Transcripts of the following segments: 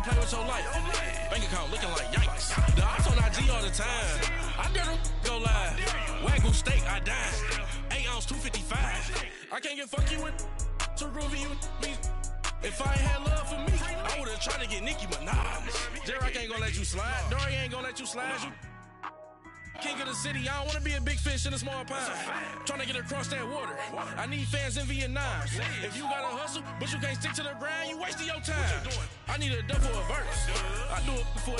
play with your life. Bank account looking like yikes. The ops on IG all the time. I dare them go live. Wagyu steak, I dine. 8 ounce, 255. I can't get fuck you with too groovy you me. If I ain't had love for me, I would've tried to get Nicki Minaj. J-Rock ain't gonna let you slide. Dory ain't gonna let you slide. You king of the city, I don't wanna be a big fish in a small pond. Trying to get across that water. I need fans in Vietnam. If you gotta hustle, but you can't stick to the grind, you wasting your time. I need a double a verse. I do it before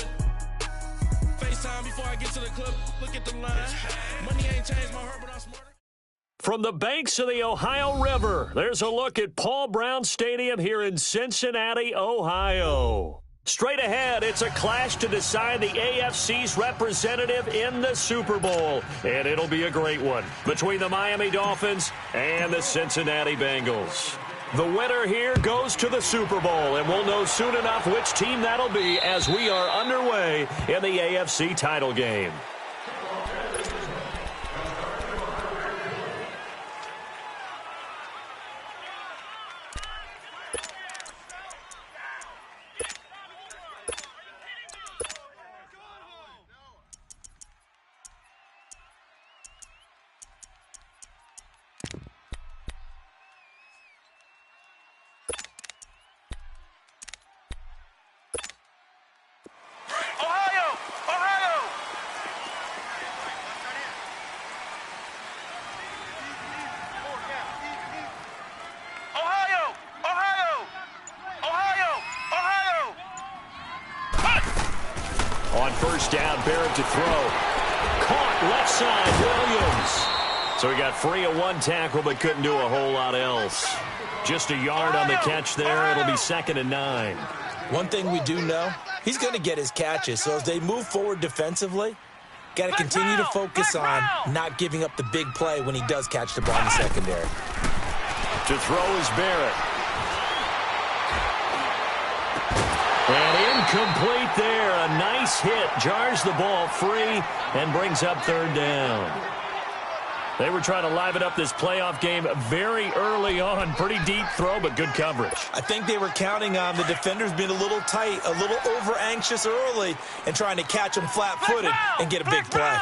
FaceTime before I get to the club. Look at the line. Money ain't changed my heart, but I'm smarter. From the banks of the Ohio River, there's a look at Paul Brown Stadium here in Cincinnati, Ohio. Straight ahead, it's a clash to decide the AFC's representative in the Super Bowl. And it'll be a great one between the Miami Dolphins and the Cincinnati Bengals. The winner here goes to the Super Bowl, and we'll know soon enough which team that'll be as we are underway in the AFC title game. First down, Barrett to throw. Caught left side, Williams. So he got free of one tackle but couldn't do a whole lot else. Just a yard on the catch there. It'll be 2nd and 9. One thing we do know, he's going to get his catches. So as they move forward defensively, got to continue to focus on not giving up the big play when he does catch the ball in the secondary. To throw is Barrett. And incomplete there. A nice hit. Jars the ball free and brings up 3rd down. They were trying to liven up this playoff game very early on. Pretty deep throw, but good coverage. I think they were counting on the defenders being a little tight, a little over-anxious early, and trying to catch them flat-footed and get a big play.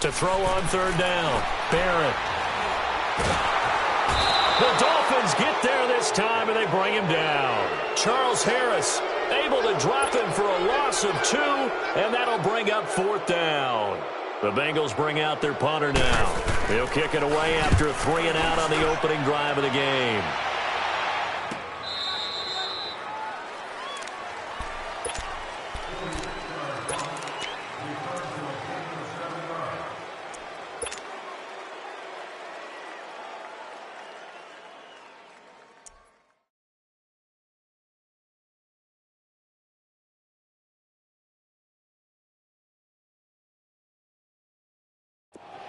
To throw on 3rd down, Barrett. The Dolphins get there this time, and they bring him down. Charles Harris able to drop him for a loss of 2, and that'll bring up 4th down. The Bengals bring out their punter now. He'll kick it away after a 3 and out on the opening drive of the game.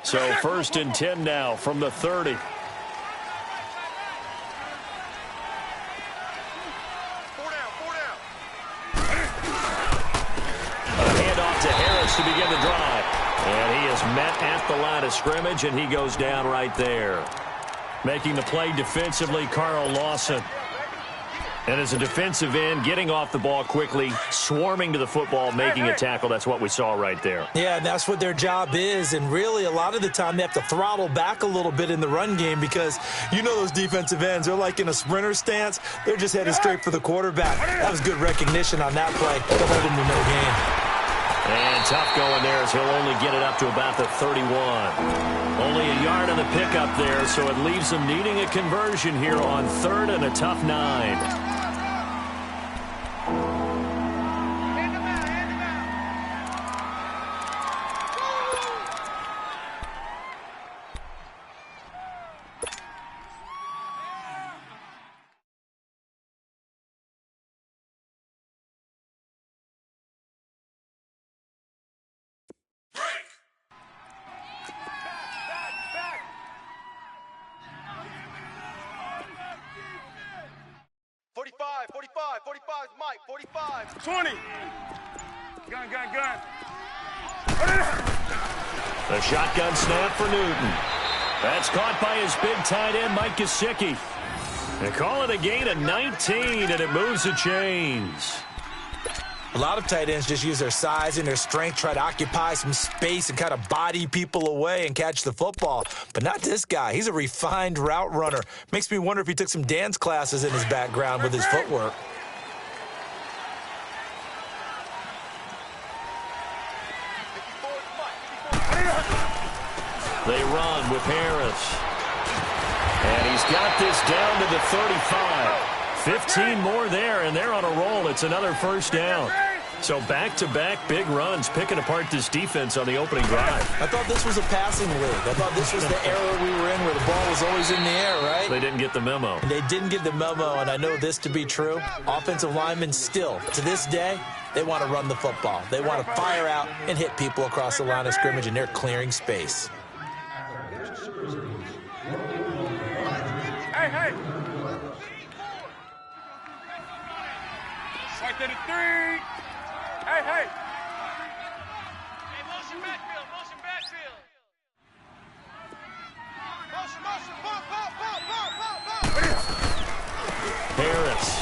So 1st and 10 now from the 30. A handoff to Harris to begin the drive. And he is met at the line of scrimmage, and he goes down right there. Making the play defensively, Carl Lawson. And as a defensive end, getting off the ball quickly, swarming to the football, making a tackle. That's what we saw right there. Yeah, and that's what their job is. And really, a lot of the time, they have to throttle back a little bit in the run game because you know those defensive ends, they're like in a sprinter stance. They're just headed straight for the quarterback. That was good recognition on that play to hold him to no gain. And tough going there as he'll only get it up to about the 31. Only a yard on the pickup there, so it leaves them needing a conversion here on 3rd and a tough 9. Mike, 45. 20. Gun. The shotgun snap for Newton. That's caught by his big tight end, Mike Gesicki. They call it a gain of 19, and it moves the chains. A lot of tight ends just use their size and their strength, try to occupy some space and kind of body people away and catch the football. But not this guy. He's a refined route runner. Makes me wonder if he took some dance classes in his background with his footwork. They run with Harris. And he's got this down to the 35. 15 more there, and they're on a roll. It's another first down. So back-to-back big runs, picking apart this defense on the opening drive. I thought this was a passing league. I thought this was the era we were in where the ball was always in the air, right? They didn't get the memo. And they didn't get the memo, and I know this to be true. Offensive linemen still, to this day, they want to run the football. They want to fire out and hit people across the line of scrimmage, and they're clearing space. Hey! Right to the 3. Hey! Hey, motion backfield. Motion, ball. Harris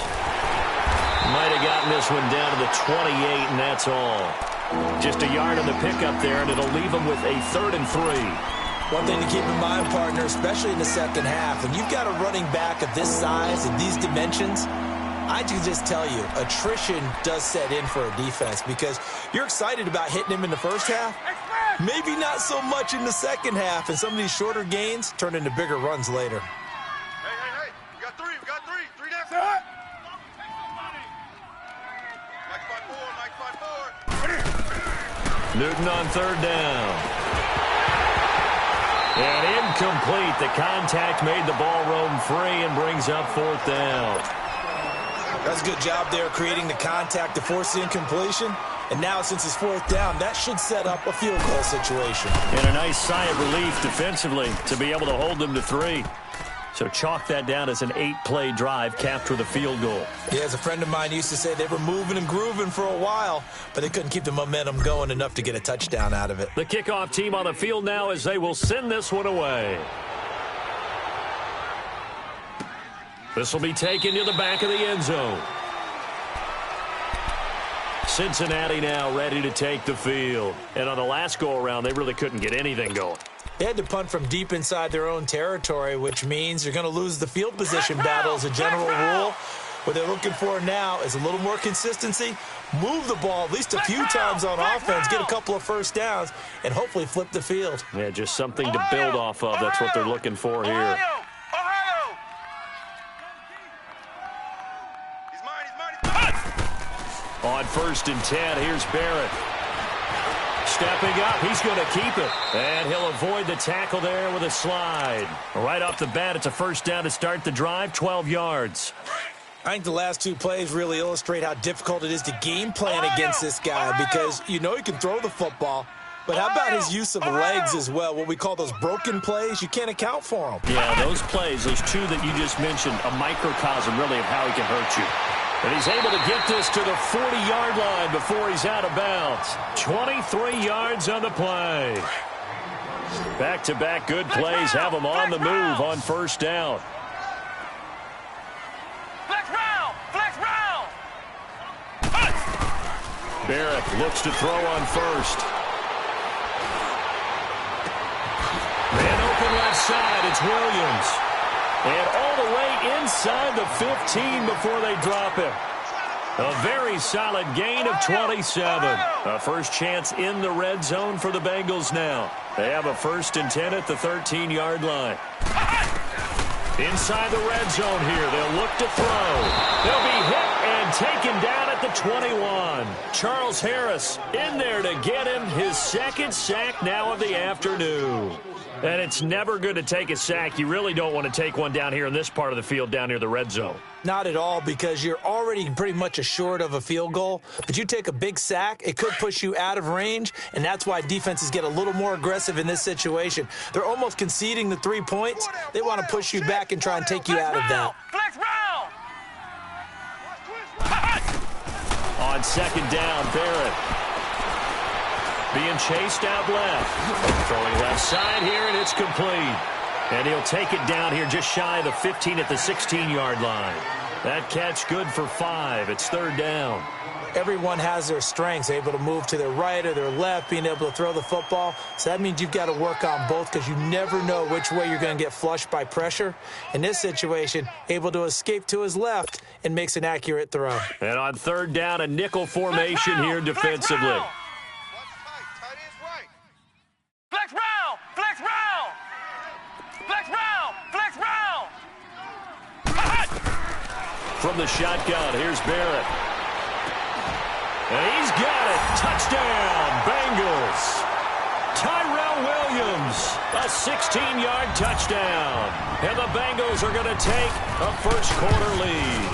might have gotten this one down to the 28, and that's all. Just a yard on the pickup there, and it'll leave them with a 3rd and 3. One thing to keep in mind, partner, especially in the second half, when you've got a running back of this size and these dimensions, I can just tell you, attrition does set in for a defense because you're excited about hitting him in the first half. Maybe not so much in the second half, and some of these shorter gains turn into bigger runs later. Hey. We got three. 3 down. Mike 5-4. Newton on 3rd down. And incomplete. The contact made the ball roam free and brings up 4th down. That's a good job there creating the contact to force the incompletion. And now since it's 4th down, that should set up a field goal situation. And a nice sigh of relief defensively to be able to hold them to 3. So chalk that down as an 8-play drive, capped with a field goal. Yeah, as a friend of mine used to say, they were moving and grooving for a while, but they couldn't keep the momentum going enough to get a touchdown out of it. The kickoff team on the field now as they will send this one away. This will be taken to the back of the end zone. Cincinnati now ready to take the field. And on the last go-around, they really couldn't get anything going. They had to punt from deep inside their own territory, which means you're going to lose the field position battle as a general rule. What they're looking for now is a little more consistency, move the ball at least a few times on offense, get a couple of first downs, and hopefully flip the field. Yeah, just something to build off of. That's what they're looking for here. Ohio! He's mine. On 1st and 10, here's Barrett. Stepping up, he's going to keep it. And he'll avoid the tackle there with a slide. Right off the bat, it's a first down to start the drive, 12 yards. I think the last 2 plays really illustrate how difficult it is to game plan against this guy because you know he can throw the football, but how about his use of legs as well? What we call those broken plays, you can't account for them. Yeah, those plays, those 2 that you just mentioned, a microcosm really of how he can hurt you. And he's able to get this to the 40-yard line before he's out of bounds. 23 yards on the play. Back-to-back good plays have him on the move on first down. Flex round! Barrett looks to throw on first. Man open left side, it's Williams. And all the way inside the 15 before they drop him. A very solid gain of 27. A first chance in the red zone for the Bengals now. They have a 1st and 10 at the 13-yard line. Inside the red zone here, they'll look to throw. They'll be hit and taken down at the 21. Charles Harris in there to get him his 2nd sack now of the afternoon. And it's never good to take a sack. You really don't want to take one down here in this part of the field down near the red zone. Not at all, because you're already pretty much assured of a field goal. But you take a big sack, it could push you out of range, and that's why defenses get a little more aggressive in this situation. They're almost conceding the 3 points. They want to push you back and try and take you out of that. Flex round! On 2nd down, Barrett being chased out left. Throwing left side here, and it's complete. And he'll take it down here just shy of the 15 at the 16-yard line. That catch good for 5. It's third down. Everyone has their strengths, able to move to their right or their left, being able to throw the football. So that means you've got to work on both because you never know which way you're going to get flushed by pressure. In this situation, able to escape to his left and makes an accurate throw. And on third down, a nickel formation here defensively. Flex round! Flex round! Flex round! Flex round! From the shotgun, here's Barrett. And he's got it. Touchdown, Bengals. Tyrell Williams, a 16-yard touchdown. And the Bengals are going to take a first-quarter lead.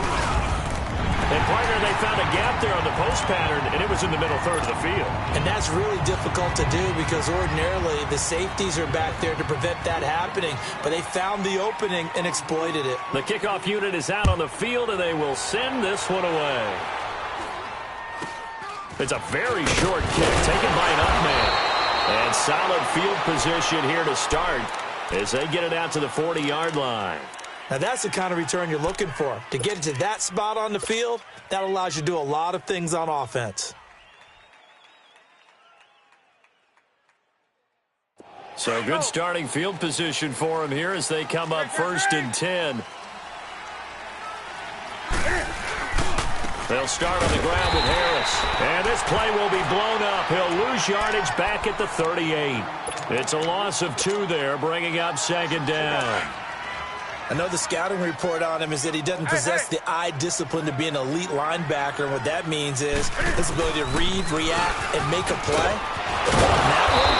And, partner, they found a gap there on the post pattern, and it was in the middle third of the field. And that's really difficult to do because ordinarily the safeties are back there to prevent that happening. But they found the opening and exploited it. The kickoff unit is out on the field, and they will send this one away. It's a very short kick taken by an up man. And solid field position here to start as they get it out to the 40-yard line. Now, that's the kind of return you're looking for. To get to that spot on the field, that allows you to do a lot of things on offense. So good starting field position for them here as they come up 1st and 10. They'll start on the ground with Harris. And this play will be blown up. He'll lose yardage back at the 38. It's a loss of 2 there, bringing up 2nd down. I know the scouting report on him is that he doesn't possess the eye discipline to be an elite linebacker. And what that means is his ability to read, react, and make a play. On that one,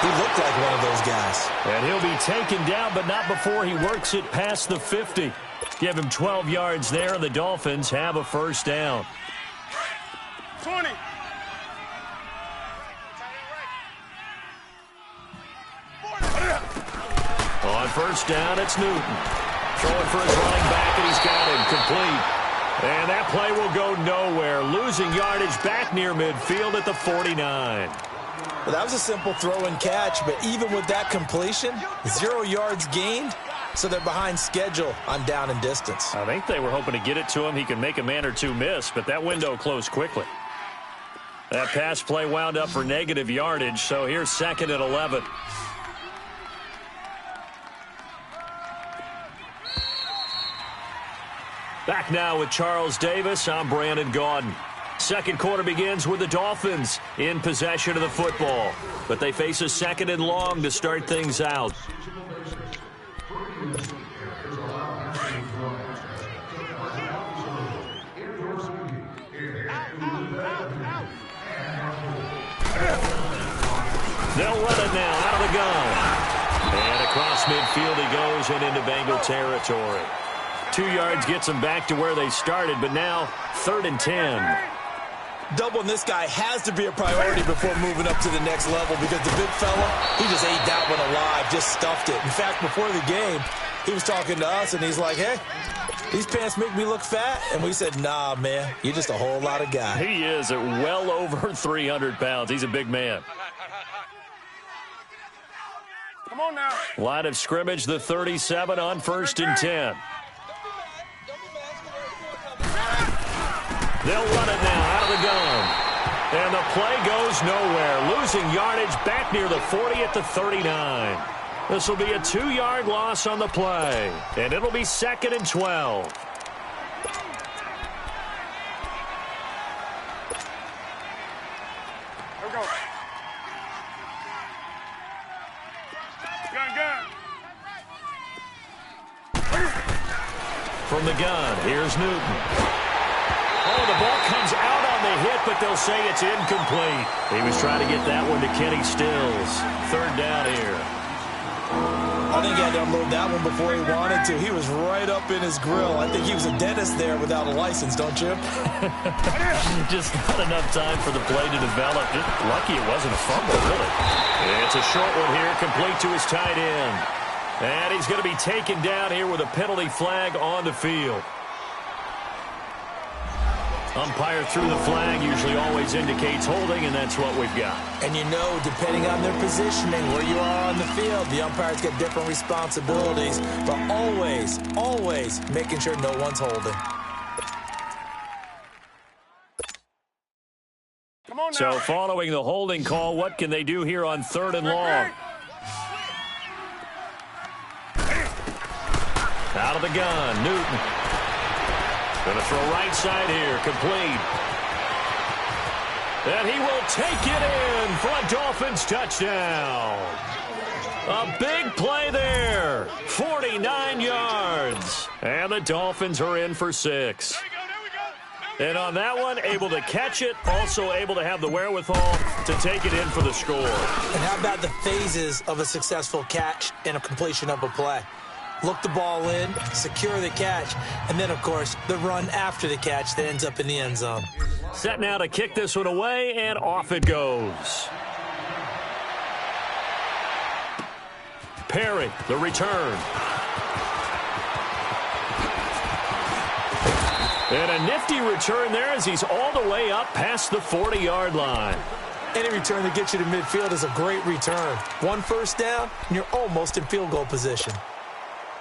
he looked like one of those guys. And he'll be taken down, but not before he works it past the 50. Give him 12 yards there, and the Dolphins have a first down. 20. On first down, it's Newton. Throwing for his running back, and he's got him complete. And that play will go nowhere. Losing yardage back near midfield at the 49. Well, that was a simple throw and catch, but even with that completion, 0 yards gained, so they're behind schedule on down and distance. I think they were hoping to get it to him. He could make a man or two miss, but that window closed quickly. That pass play wound up for negative yardage, so here's 2nd and 11. Back now with Charles Davis. I'm Brandon Gaudin. Second quarter begins with the Dolphins in possession of the football, but they face a 2nd and long to start things out. They'll run it now out of the gun. And across midfield he goes and into Bengal territory. 2 yards gets them back to where they started, but now 3rd and 10. Doubling this guy has to be a priority before moving up to the next level because the big fella, he just ate that one alive, just stuffed it. In fact, before the game, he was talking to us, and he's like, hey, these pants make me look fat. And we said, nah, man, you're just a whole lot of guy. He is at well over 300 pounds. He's a big man. Come on now. Line of scrimmage, the 37 on 1st and 10. They'll run it now out of the gun. And the play goes nowhere. Losing yardage back near the 40 at the 39. This will be a 2-yard loss on the play. And it'll be 2nd and 12. Here we go. Gun. From the gun, here's Newton. Oh, the ball comes out on the hit, but they'll say it's incomplete. He was trying to get that one to Kenny Stills. 3rd down here. I think he had to unload that one before he wanted to. He was right up in his grill. I think he was a dentist there without a license, don't you? Just not enough time for the play to develop. Just lucky it wasn't a fumble, really. It's a short one here, complete to his tight end. And he's going to be taken down here with a penalty flag on the field. Umpire threw the flag, usually always indicates holding, and that's what we've got. And you know, depending on their positioning, where you are on the field, the umpires get different responsibilities, but always making sure no one's holding. Come on now. So following the holding call, what can they do here on 3rd and long? Out of the gun, Newton. Going to throw right side here, complete. And he will take it in for a Dolphins touchdown. A big play there, 49 yards. And the Dolphins are in for 6. And on that one, able to catch it, also able to have the wherewithal to take it in for the score. And how about the phases of a successful catch and a completion of a play? Look the ball in, secure the catch, and then, of course, the run after the catch that ends up in the end zone. Set now to kick this one away, and off it goes. Perry, the return. And a nifty return there as he's all the way up past the 40-yard line. Any return that gets you to midfield is a great return. 1 first down, and you're almost in field goal position.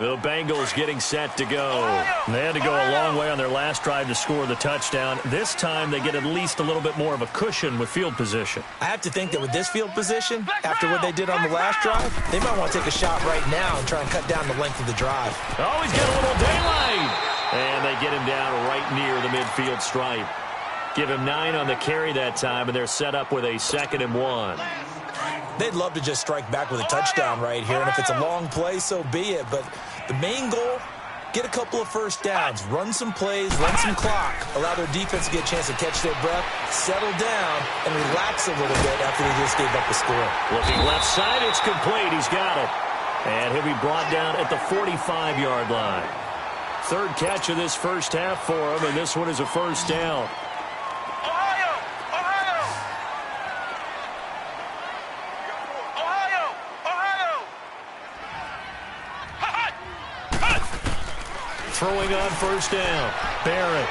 The Bengals getting set to go. They had to go a long way on their last drive to score the touchdown. This time they get at least a little bit more of a cushion with field position. I have to think that with this field position, after what they did on the last drive, they might want to take a shot right now and try and cut down the length of the drive. Oh, he's got a little daylight. And they get him down right near the midfield stripe. Give him 9 on the carry that time, and they're set up with a 2nd and 1. They'd love to just strike back with a touchdown right here, and if it's a long play, so be it. But the main goal, get a couple of first downs, run some plays, run some clock, allow their defense to get a chance to catch their breath, settle down, and relax a little bit after they just gave up the score. Looking left side, it's complete. He's got it. And he'll be brought down at the 45-yard line. 3rd catch of this first half for him, and this one is a first down. Throwing on first down, Barrett.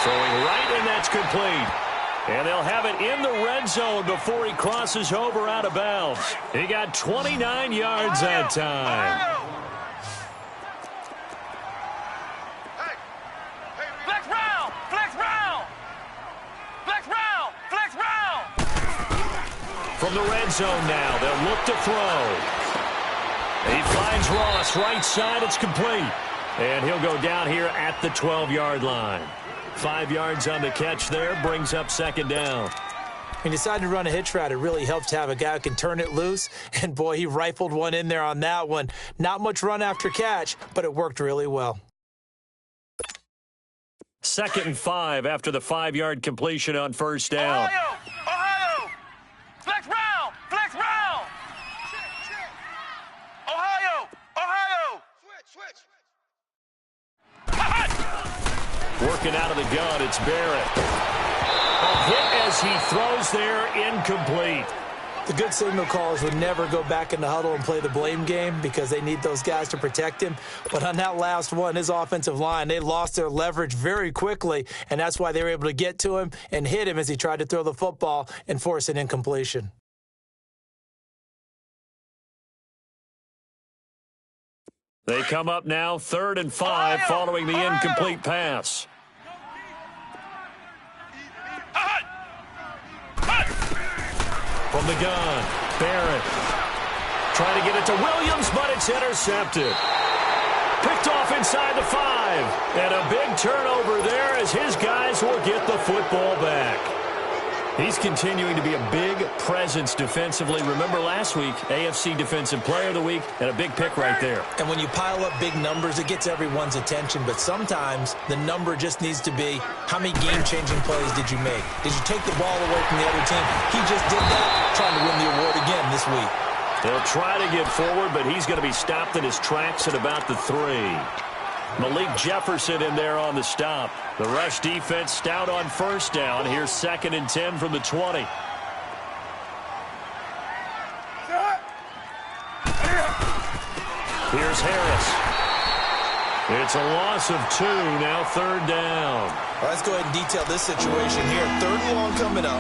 Throwing right, and that's complete. And they'll have it in the red zone before he crosses over out of bounds. He got 29 yards that time. Flex round, flex round. Flex round, flex round. From the red zone now, they'll look to throw. He finds Ross, right side, it's complete. And he'll go down here at the 12-yard line. 5 yards on the catch there, brings up 2nd down. When you decide to run a hitch route, it really helps to have a guy who can turn it loose. And, boy, he rifled one in there on that one. Not much run after catch, but it worked really well. 2nd and 5 after the 5-yard completion on first down. Ohio! Flex round! Flex round! Ohio! Switch! Working out of the gun, it's Barrett. A hit as he throws there, incomplete. The good signal callers would never go back in the huddle and play the blame game because they need those guys to protect him. But on that last one, his offensive line, they lost their leverage very quickly, and that's why they were able to get to him and hit him as he tried to throw the football and force an incompletion. They come up now 3rd and 5 following the incomplete pass. From the gun, Barrett trying to get it to Williams, but it's intercepted. Picked off inside the 5. And a big turnover there as his guys will get the football back. He's continuing to be a big presence defensively. Remember last week, AFC Defensive Player of the Week, and a big pick right there. And when you pile up big numbers, it gets everyone's attention. But sometimes the number just needs to be, how many game-changing plays did you make? Did you take the ball away from the other team? He just did that, trying to win the award again this week. They'll try to get forward, but he's going to be stopped in his tracks at about the 3. Malik Jefferson in there on the stop. The rush defense stout on first down. Here's 2nd and 10 from the 20. Here's Harris. It's a loss of 2, now 3rd down. Well, let's go ahead and detail this situation here. 3rd and long coming up,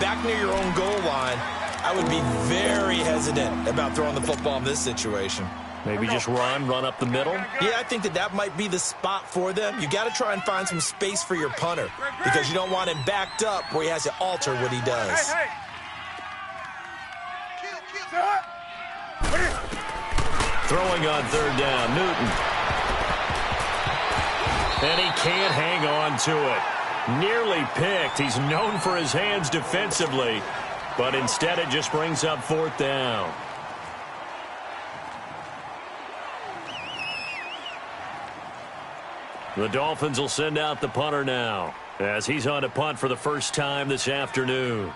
back near your own goal line. I would be very hesitant about throwing the football in this situation. Maybe just run up the middle? Yeah, I think that might be the spot for them. You got to try and find some space for your punter because you don't want him backed up where he has to alter what he does. Throwing on 3rd down, Newton. And he can't hang on to it. Nearly picked. He's known for his hands defensively, but instead it just brings up 4th down. The Dolphins will send out the punter now as he's on to punt for the first time this afternoon.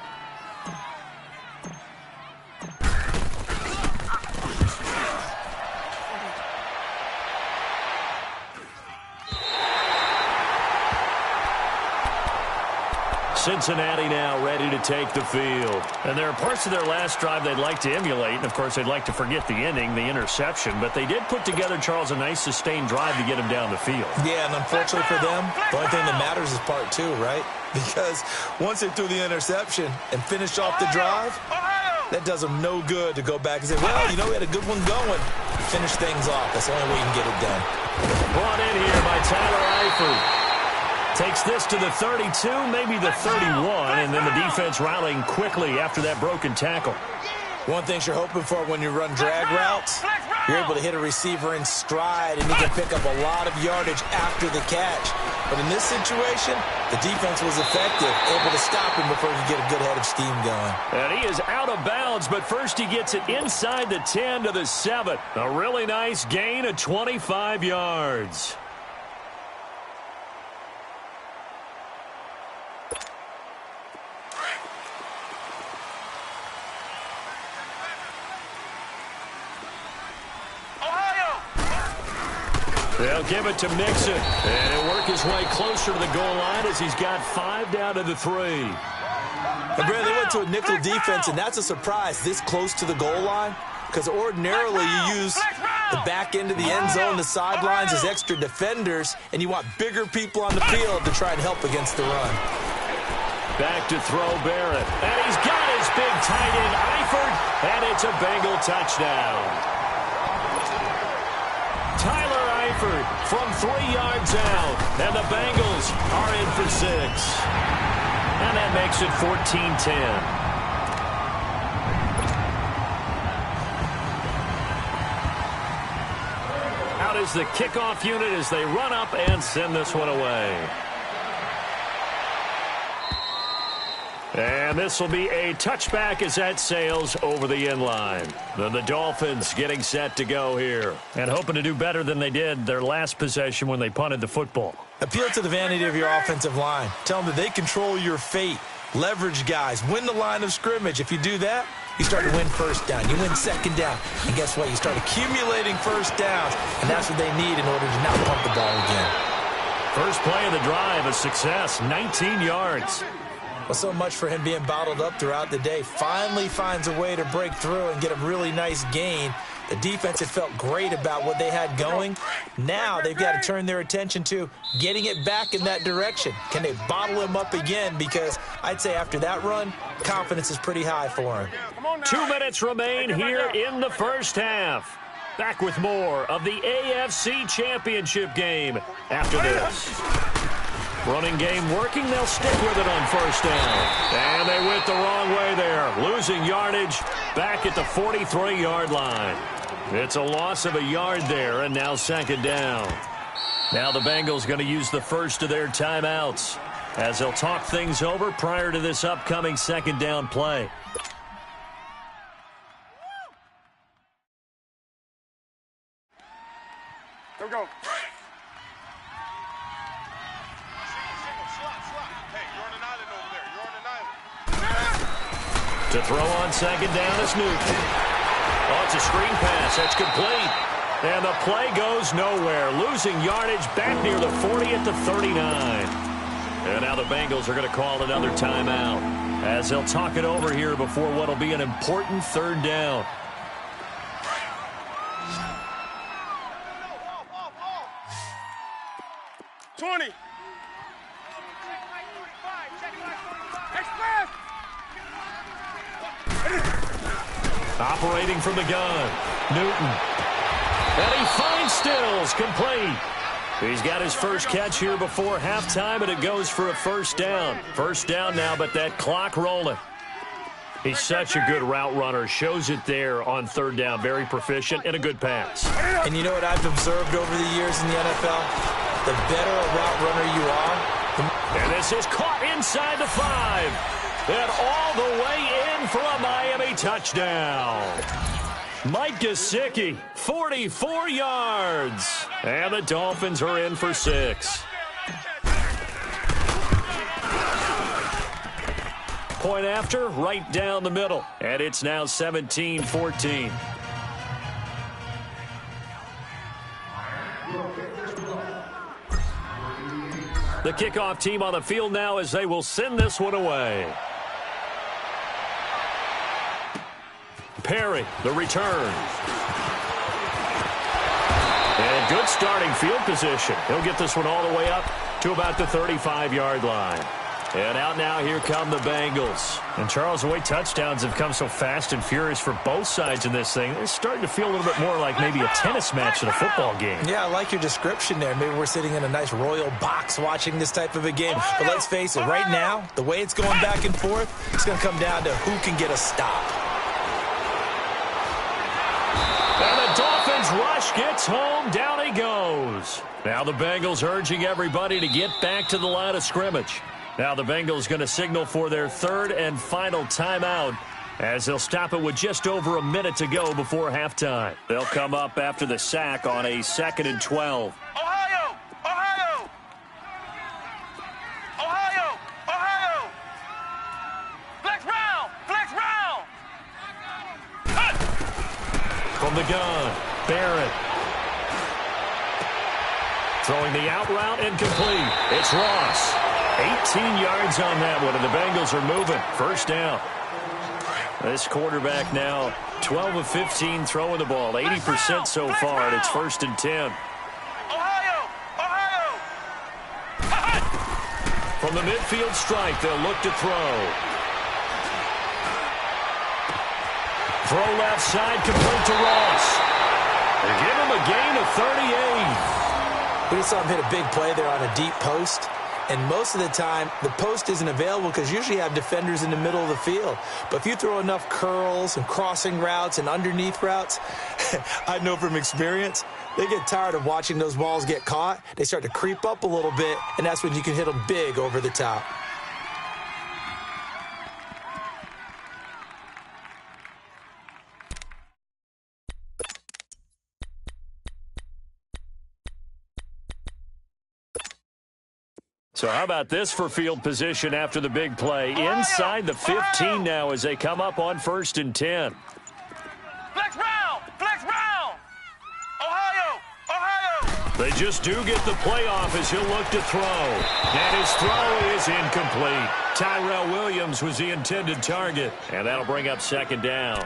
Cincinnati now ready to take the field. And there are parts of their last drive they'd like to emulate. And, of course, they'd like to forget the ending, the interception. But they did put together, Charles, a nice sustained drive to get him down the field. Yeah, and unfortunately for them, the only thing that matters is part 2, right? Because once they threw the interception and finished off the drive, that does them no good to go back and say, well, you know, we had a good one going. Finish things off. That's the only way you can get it done. Brought in here by Tyler Eifert. Takes this to the 32, maybe the 31, and then the defense rallying quickly after that broken tackle. One thing you're hoping for when you run drag routes, you're able to hit a receiver in stride, and you can pick up a lot of yardage after the catch. But in this situation, the defense was effective, able to stop him before he could get a good head of steam going. And he is out of bounds, but first he gets it inside the 10 to the 7. A really nice gain of 25 yards. They'll give it to Mixon, and he'll work his way closer to the goal line as he's got 5 down to the 3. And Brad, they went to a nickel defense, and that's a surprise this close to the goal line because ordinarily you use the back end of the end zone, the sidelines as extra defenders, and you want bigger people on the field to try and help against the run. Back to throw Barrett, and he's got his big tight end Eifert, and it's a Bengal touchdown. Tyler Eifert from 3 yards out, and the Bengals are in for 6. And that makes it 14-10. Out is the kickoff unit as they run up and send this one away. And this will be a touchback as that sails over the end line. Then the Dolphins getting set to go here and hoping to do better than they did their last possession when they punted the football. Appeal to the vanity of your offensive line. Tell them that they control your fate. Leverage guys. Win the line of scrimmage. If you do that, you start to win first down. You win second down. And guess what? You start accumulating first downs. And that's what they need in order to not pump the ball again. First play of the drive, a success, 19 yards. Well, so much for him being bottled up throughout the day. Finally finds a way to break through and get a really nice gain. The defense had felt great about what they had going. Now they've got to turn their attention to getting it back in that direction. Can they bottle him up again? Because I'd say after that run, confidence is pretty high for him. 2 minutes remain here in the first half. Back with more of the AFC Championship game after this. Running game working, they'll stick with it on first down. And they went the wrong way there, losing yardage back at the 43-yard line. It's a loss of a yard there, and now second down. Now the Bengals going to use the first of their timeouts as they'll talk things over prior to this upcoming second down play. Here we go. To throw on second down is Newton. Oh, it's a screen pass. That's complete. And the play goes nowhere. Losing yardage back near the 40 at the 39. And now the Bengals are going to call another timeout as they'll talk it over here before what will be an important third down. 20. Operating from the gun, Newton. And he finds Stills, complete. He's got his first catch here before halftime, and it goes for a first down. First down now, but that clock rolling. He's such a good route runner. Shows it there on third down. Very proficient and a good pass. And you know what I've observed over the years in the NFL? The better a route runner you are. And this is caught inside the 5. And all the way in for a Miami touchdown. Mike Gesicki, 44 yards. And the Dolphins are in for 6. Point after, right down the middle. And it's now 17-14. The kickoff team on the field now as they will send this one away. Perry, the return. And good starting field position. He'll get this one all the way up to about the 35-yard line. And out now, here come the Bengals. And Charles, the way touchdowns have come so fast and furious for both sides in this thing, it's starting to feel a little bit more like maybe a tennis match than a football game. Yeah, I like your description there. Maybe we're sitting in a nice royal box watching this type of a game. But let's face it, right now, the way it's going back and forth, it's going to come down to who can get a stop. And the Dolphins rush gets home. Down he goes. Now the Bengals urging everybody to get back to the line of scrimmage. Now the Bengals going to signal for their third and final timeout as they'll stop it with just over a minute to go before halftime. They'll come up after the sack on a 2nd and 12. Ohio! Ohio! Ohio! Ohio! Flex round! Flex round! Cut! From the gun, Barrett. Throwing the out route incomplete. It's Ross. 18 yards on that one, and the Bengals are moving. First down. This quarterback now 12 of 15 throwing the ball. 80% so far, and it's 1st and 10. Ohio! Ohio! From the midfield strike, they'll look to throw. Throw left side, complete to Ross. They give him a gain of 38. We just saw him hit a big play there on a deep post. And most of the time, the post isn't available because usually you have defenders in the middle of the field. But if you throw enough curls and crossing routes and underneath routes, I know from experience, they get tired of watching those balls get caught. They start to creep up a little bit, and that's when you can hit them big over the top. So how about this for field position after the big play? Inside the 15 now as they come up on 1st and 10. Flex round! Flex round! Ohio! Ohio! They just do get the playoff as he'll look to throw. And his throw is incomplete. Tyrell Williams was the intended target. And that'll bring up 2nd down.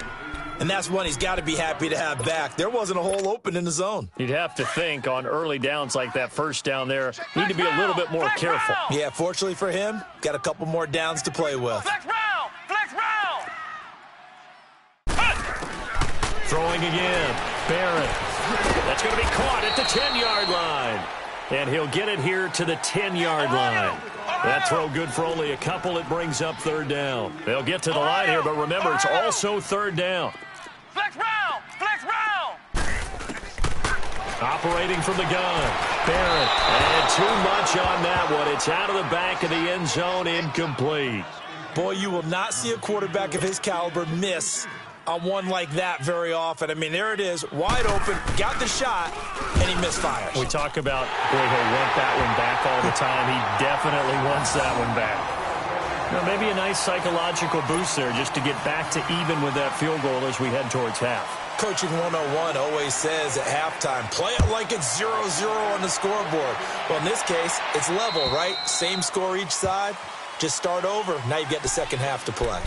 And that's one he's got to be happy to have back. There wasn't a hole open in the zone. You'd have to think on early downs like that first down there, need to be a little bit more careful. Yeah, fortunately for him, got a couple more downs to play with. Flex round! Flex round! Throwing again. Barrett. That's going to be caught at the 10-yard line. And he'll get it here to the 10-yard line. That throw good for only a couple. It brings up 3rd down. They'll get to the line here, but remember, it's also 3rd down. Flex round! Flex round! Operating from the gun. Barrett. And too much on that one. It's out of the back of the end zone. Incomplete. Boy, you will not see a quarterback of his caliber miss on one like that very often. I mean, there it is, wide open, got the shot, and he misfires. We talk about, boy, he'll want that one back all the time. He definitely wants that one back. Now, maybe a nice psychological boost there just to get back to even with that field goal as we head towards half. Coaching 101 always says at halftime, play it like it's 0-0 on the scoreboard. Well, in this case, it's level, right? Same score each side. Just start over. Now you get the second half to play.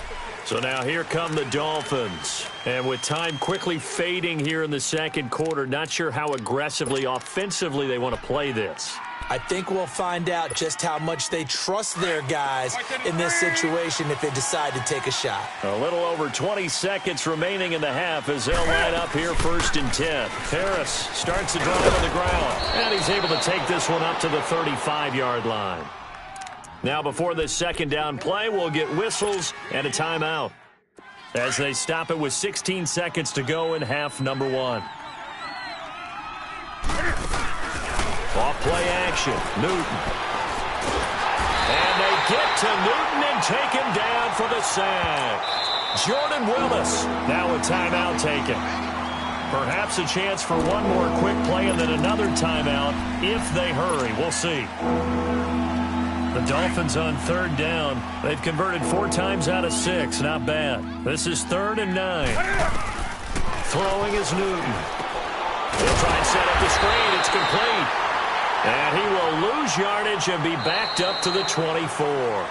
So now here come the Dolphins. And with time quickly fading here in the second quarter, not sure how aggressively, offensively they want to play this. I think we'll find out just how much they trust their guys in this situation if they decide to take a shot. A little over 20 seconds remaining in the half as they'll line up here 1st and 10. Harris starts the drive on the ground, and he's able to take this one up to the 35-yard line. Now before this second down play, we'll get whistles and a timeout as they stop it with 16 seconds to go in half number 1. Off play action, Newton. And they get to Newton and take him down for the sack. Jordan Willis now a timeout taken. Perhaps a chance for one more quick play and then another timeout if they hurry. We'll see. The Dolphins on 3rd down. They've converted 4 times out of 6. Not bad. This is 3rd and 9. Throwing is Newton. He'll try and set up the screen. It's complete. And he will lose yardage and be backed up to the 24.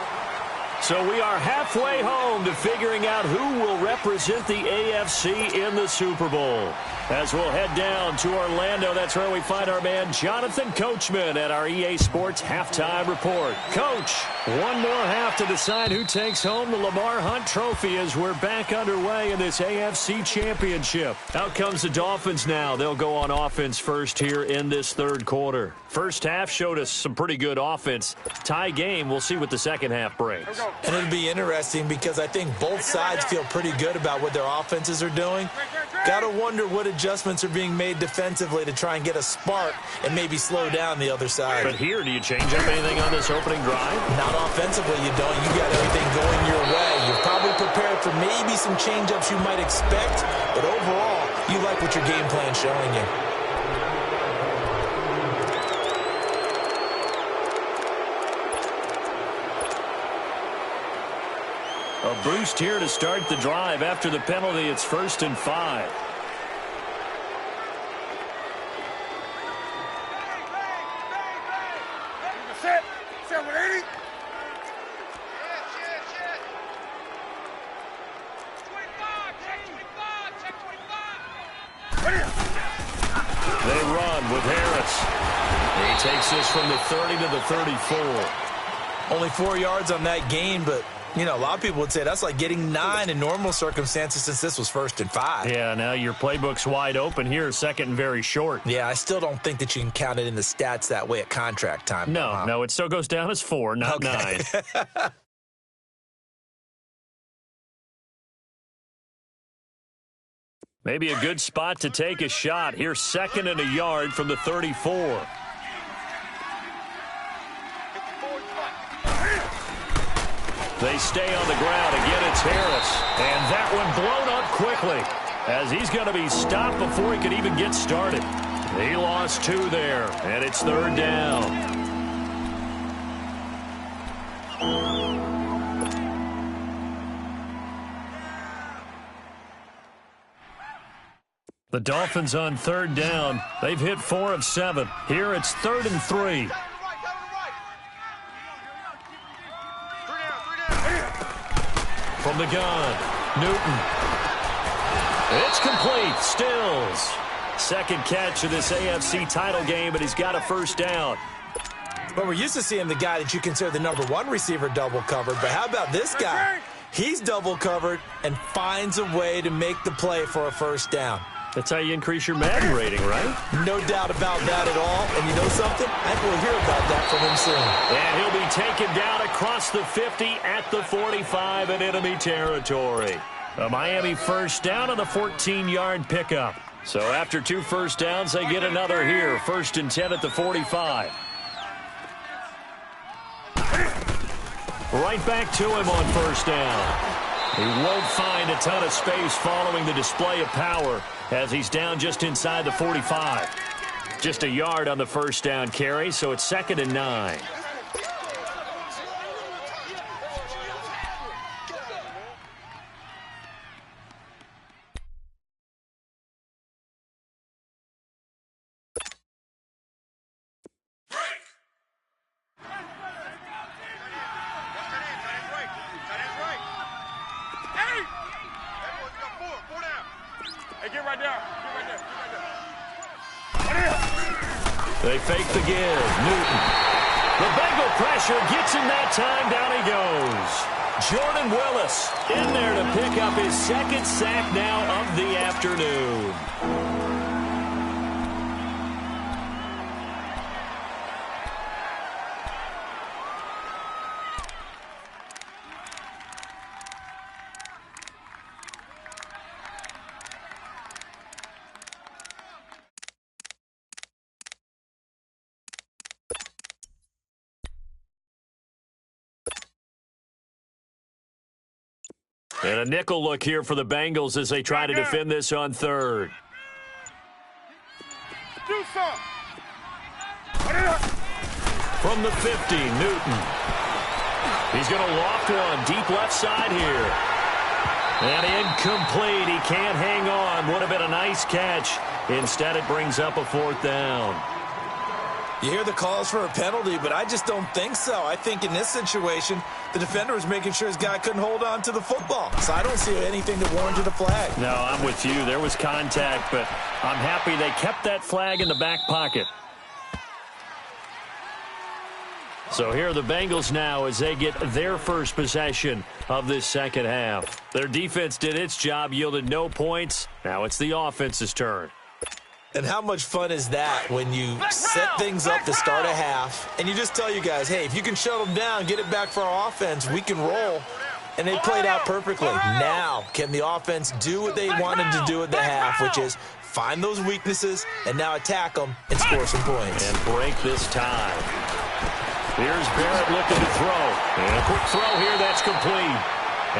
So we are halfway home to figuring out who will represent the AFC in the Super Bowl. As we'll head down to Orlando, that's where we find our man Jonathan Coachman at our EA Sports Halftime Report. Coach, one more half to decide who takes home the Lamar Hunt Trophy as we're back underway in this AFC Championship. Out comes the Dolphins now. They'll go on offense first here in this 3rd quarter. First half showed us some pretty good offense. Tie game, we'll see what the second half brings. And it'll be interesting because I think both sides feel pretty good about what their offenses are doing. Got to wonder what adjustments are being made defensively to try and get a spark and maybe slow down the other side. But here, do you change up anything on this opening drive? Not offensively, you don't. You got everything going your way. You're probably prepared for maybe some change-ups you might expect, but overall, you like what your game plan's showing you. A boost here to start the drive. After the penalty, it's 1st and 5. Set 180. They run with Harris. He takes this from the 30 to the 34. Only 4 yards on that gain, but you know, a lot of people would say that's like getting 9 in normal circumstances since this was 1st and 5. Yeah, now your playbook's wide open here, 2nd and very short. Yeah, I still don't think that you can count it in the stats that way at contract time. No, it still goes down as 4, not 9. Maybe a good spot to take a shot. Here's 2nd and a yard from the 34. They stay on the ground. Again, it's Harris. And that one blown up quickly as he's going to be stopped before he could even get started. He lost 2 there, and it's 3rd down. The Dolphins on 3rd down. They've hit 4 of 7. Here it's 3rd and 3. From the gun, Newton. It's complete. Stills. 2nd catch of this AFC title game, but he's got a 1st down. But we're used to seeing the guy that you consider the number 1 receiver double covered. But how about this guy? He's double covered and finds a way to make the play for a 1st down. That's how you increase your Madden rating, right? No doubt about that at all. And you know something? I think we'll hear about that from him soon. And he'll be taken down across the 50 at the 45 in enemy territory. A Miami 1st down on the 14-yard pickup. So after 2 1st downs, they get another here. 1st and 10 at the 45. Right back to him on 1st down. He won't find a ton of space following the display of power as he's down just inside the 45. Just a yard on the 1st down carry, so it's 2nd and 9. They fake the give. Newton. The Bengal pressure gets him that time. Down he goes. Jordan Willis in there to pick up his second sack now of the afternoon. And a nickel look here for the Bengals as they try to defend this on third. From the 50, Newton. He's going to loft one deep left side here. And incomplete. He can't hang on. Would have been a nice catch. Instead, it brings up a fourth down. You hear the calls for a penalty, but I just don't think so. I think in this situation, the defender was making sure his guy couldn't hold on to the football. So I don't see anything that warranted a flag. No, I'm with you. There was contact, but I'm happy they kept that flag in the back pocket. So here are the Bengals now as they get their first possession of this second half. Their defense did its job, yielded no points. Now it's the offense's turn. And how much fun is that when you set things up to start a half and you just tell you guys, hey, if you can shut them down, get it back for our offense, we can roll. And they played out perfectly. Now, can the offense do what they wanted to do at the half, which is find those weaknesses and now attack them and score some points. And break this tie. Here's Barrett looking to throw. And a quick throw here, that's complete.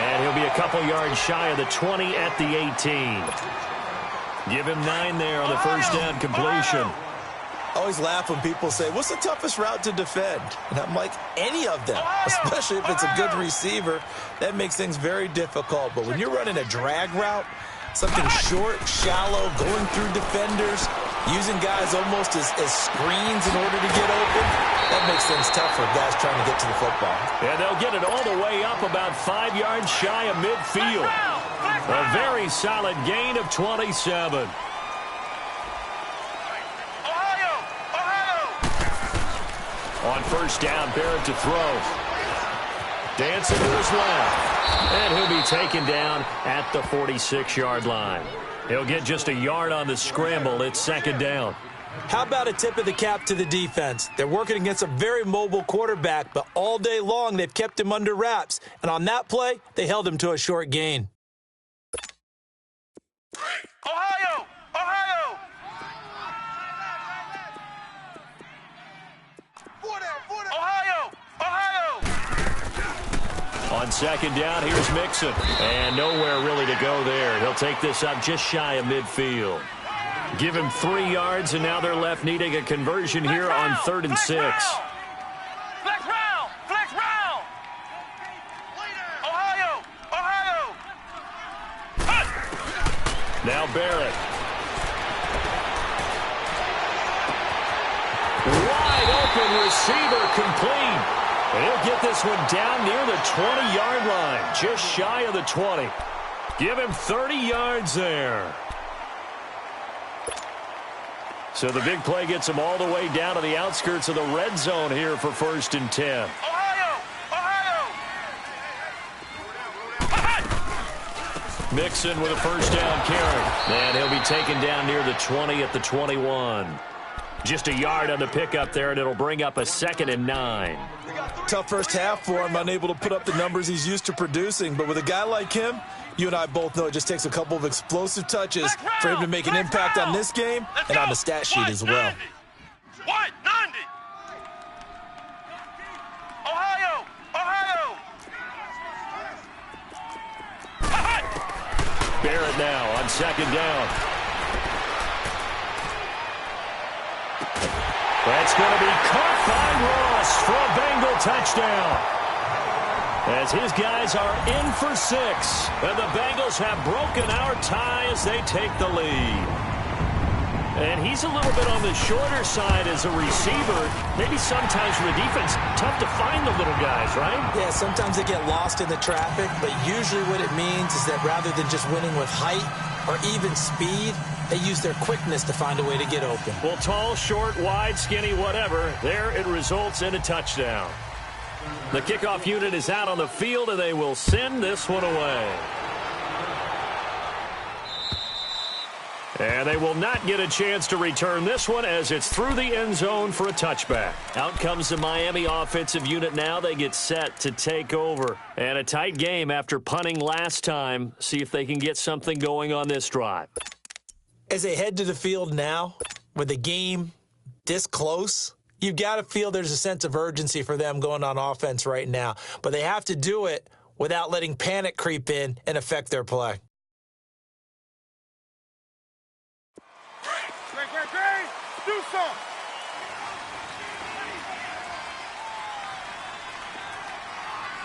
And he'll be a couple yards shy of the 20 at the 18. Give him 9 there on the first down completion. I always laugh when people say, what's the toughest route to defend? And I'm like, any of them, especially if it's a good receiver. That makes things very difficult. But when you're running a drag route, something short, shallow, going through defenders, using guys almost as screens in order to get open, that makes things tough for guys trying to get to the football. And they'll get it all the way up about 5 yards shy of midfield. A very solid gain of 27. On first down, Barrett to throw. Dancing to his left. And he'll be taken down at the 46-yard line. He'll get just a yard on the scramble. It's second down. How about a tip of the cap to the defense? They're working against a very mobile quarterback, but all day long they've kept him under wraps. And on that play, they held him to a short gain. Ohio! Ohio! Ohio! Ohio! On second down, here's Mixon. And nowhere really to go there. He'll take this up just shy of midfield. Give him 3 yards, and now they're left needing a conversion here on 3rd and 6. Flex round! Flex round! Ohio! Ohio! Now Barrett. Wide open receiver complete. And he'll get this one down near the 20-yard line, just shy of the 20. Give him 30 yards there. So the big play gets him all the way down to the outskirts of the red zone here for 1st and 10. Ohio! Ohio! Mixon with a first down carry. And he'll be taken down near the 20 at the 21. Just a yard on the pickup there, and it'll bring up a 2nd and 9. Tough first half for him, unable to put up the numbers he's used to producing. But with a guy like him, you and I both know it just takes a couple of explosive touches for him to make an impact on this game and on the stat sheet as well. What? 90! Ohio! Ohio! Barrett now on second down. That's going to be caught by Ross for a Bengal touchdown. As his guys are in for 6. And the Bengals have broken our tie as they take the lead. And he's a little bit on the shorter side as a receiver. Maybe sometimes for the defense, tough to find the little guys, right? Yeah, sometimes they get lost in the traffic, but usually what it means is that rather than just winning with height, or even speed, they use their quickness to find a way to get open. Well, tall, short, wide, skinny, whatever, there it results in a touchdown. The kickoff unit is out on the field, and they will send this one away. And they will not get a chance to return this one as it's through the end zone for a touchback. Out comes the Miami offensive unit now. They get set to take over. And a tight game after punting last time. See if they can get something going on this drive. As they head to the field now, with the game this close, you've got to feel there's a sense of urgency for them going on offense right now. But they have to do it without letting panic creep in and affect their play. Do some.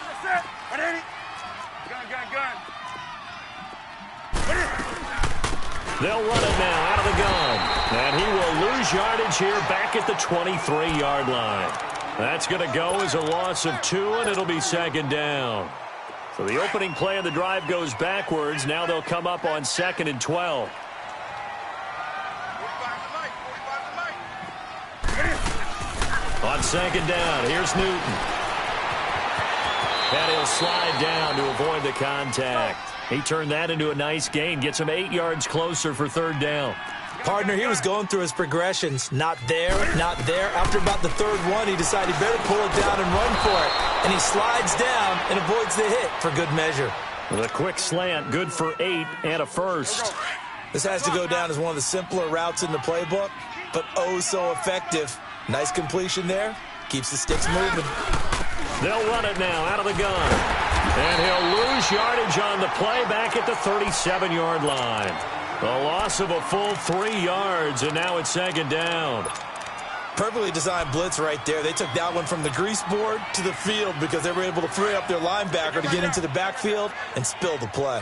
That's it. What is it? Gun. They'll run it now out of the gun. And he will lose yardage here back at the 23-yard line. That's going to go as a loss of 2, and it'll be second down. So the opening play of the drive goes backwards. Now they'll come up on 2nd and 12. On second down, here's Newton. And he'll slide down to avoid the contact. He turned that into a nice gain. Gets him 8 yards closer for third down. Partner, he was going through his progressions. Not there, not there. After about the third one, he decided he better pull it down and run for it. And he slides down and avoids the hit for good measure. With a quick slant, good for 8 and a first. This has to go down as one of the simpler routes in the playbook, but oh so effective. Nice completion there. Keeps the sticks moving. They'll run it now out of the gun. And he'll lose yardage on the play back at the 37-yard line. A loss of a full 3 yards, and now it's second down. Perfectly designed blitz right there. They took that one from the grease board to the field because they were able to free up their linebacker to get into the backfield and spill the play.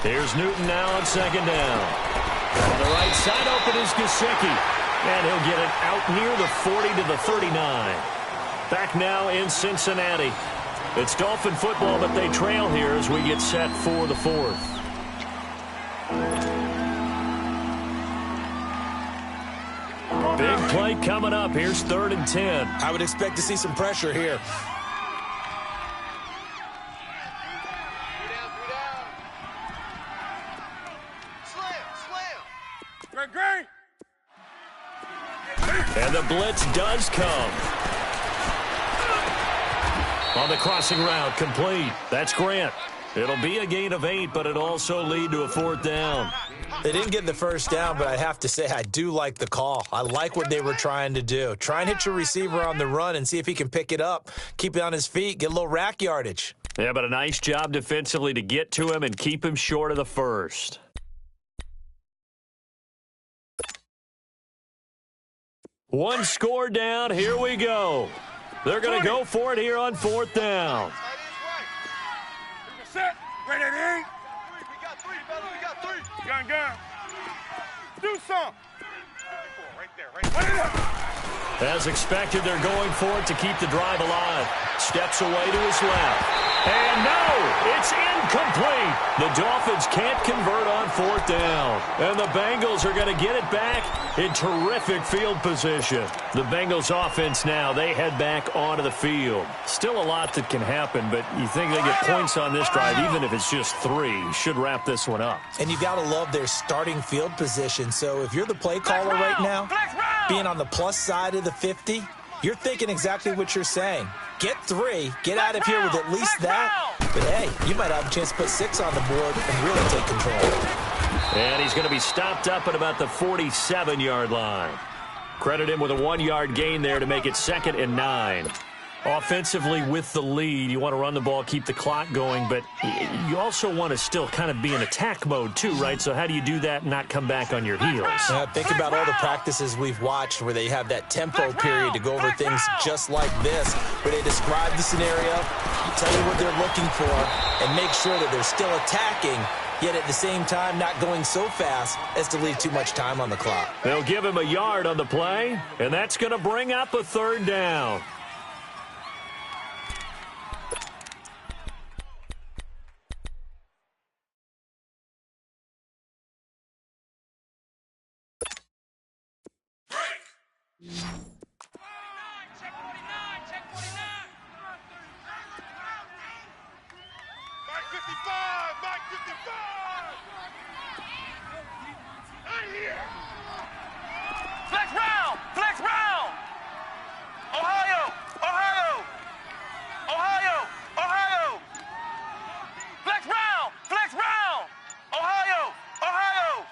Here's Newton now on second down. On the right side open is Gesicki. And he'll get it out near the 40 to the 39. Back now in Cincinnati. It's Dolphin football, but they trail here as we get set for the fourth. Big play coming up. Here's 3rd and 10. I would expect to see some pressure here. Great. And the blitz does come. On the crossing route, complete. That's Grant. It'll be a gain of 8, but it'll also lead to a 4th down. They didn't get the first down, but I have to say I do like the call. I like what they were trying to do. Try and hit your receiver on the run and see if he can pick it up, keep it on his feet, get a little rack yardage. Yeah, but a nice job defensively to get to him and keep him short of the first. One score down. Here we go. They're going to go for it here on 4th down. Set. Ready to eat. We got 3, fellas. We got 3. Gun. Do some. Right there. As expected, they're going for it to keep the drive alive. Steps away to his left. And no, it's incomplete. The Dolphins can't convert on 4th down. And the Bengals are going to get it back in terrific field position. The Bengals offense now, they head back onto the field. Still a lot that can happen, but you think they get points on this drive, even if it's just 3. Should wrap this one up. And you got to love their starting field position. So if you're the play caller right now, being on the plus side of the 50, you're thinking exactly what you're saying. Get 3, get out of here with at least that. But, hey, you might have a chance to put 6 on the board and really take control. And he's going to be stopped up at about the 47-yard line. Credit him with a 1-yard gain there to make it 2nd and 9. Offensively with the lead, you want to run the ball, keep the clock going, but you also want to still kind of be in attack mode too, right? So how do you do that and not come back on your heels? Think about all the practices we've watched where they have that tempo period to go over things just like this, where they describe the scenario, tell you what they're looking for, and make sure that they're still attacking, yet at the same time not going so fast as to leave too much time on the clock. They'll give him a yard on the play, and that's going to bring up a 3rd down. Mike 55! Mike 55! Right here! Flex round! Flex round! Ohio! Ohio! Ohio! Ohio! Flex round! Flex round! Ohio! Ohio!